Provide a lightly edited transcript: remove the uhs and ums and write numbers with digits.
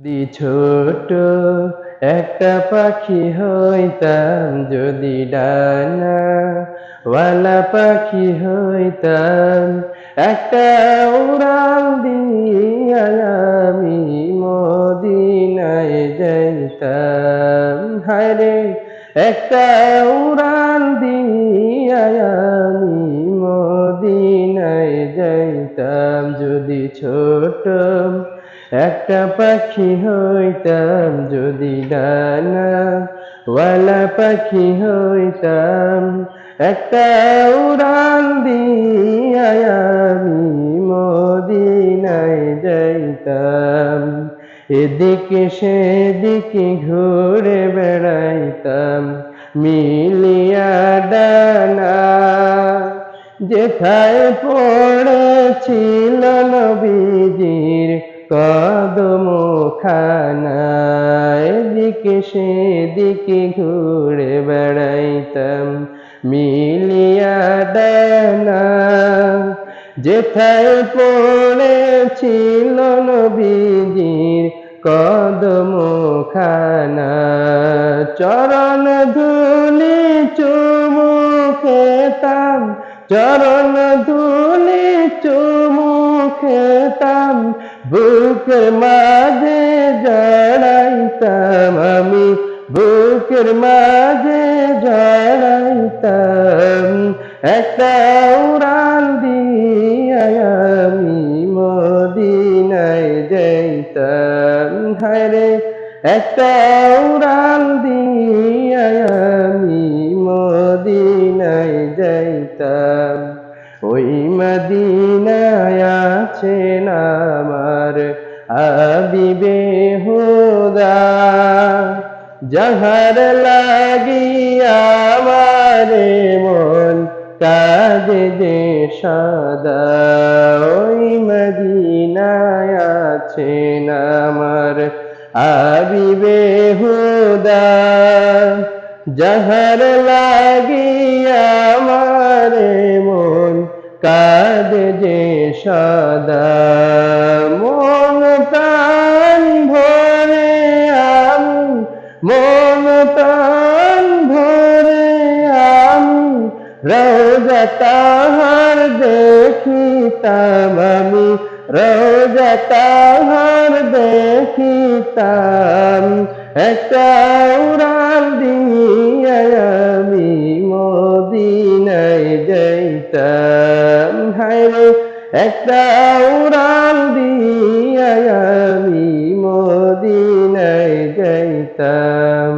যদি ছোট একটা পাখি হইতাম, যদি ডানাওয়ালা পাখি হইতাম, একটা উড়াল দিয়া আমি মদিনায় যাইতাম। হায়রে একটা উড়াল দিয়া আমি মদিনায় যাইতাম। যদি ছোট একটা পাখি হইতাম, যদি ডানাওয়ালা পাখি হইতাম, একটা উড়াল দিয়া আমি মদিনায় যাইতাম। এদিকে সেদিকে ঘুরে বেড়াইতাম মিলিয়া ডানা, যেথায় পড়েছিল নবীজির কদমখানা। এদিকে সেদিকে ঘুরে বেড়াইতাম মিলিয়া ডানা, যেথায় পড়েছিল নবীজির কদমখানা। চরণ ধুলি চুমু খেতাম, চরণ ধুলি চুমু খেতাম, বুকের মাঝে জড়াইতাম আমি, বুকের মাঝে জড়াইতাম। একটা উড়াল দিয়া আমি মদিনায় যাইতাম। হায়রে একটা উড়াল দিয়া আমি মদিনায় যাইতাম। ওই মদিনায় আছেন আমার হাবিবে হুদা, যাহার লাগিয়া আমারে মন কাঁদে যে সদা। ওই মদিনায় আছেন আমার হাবিবে হুদা, যাহার লাগিয়া আমারে মন কাঁদে যে সদা। মন প্রাণ ভরে আমি, মন প্রাণ ভরে আমি রওজা তাহার দেখিতাম আমি, রওজা তাহার দেখিতাম। একটা উড়াল দিয়া আমি মদিনায় যাইতাম। হায়রে একটা উড়াল দিয়া আমি মদিনায় যাইতাম।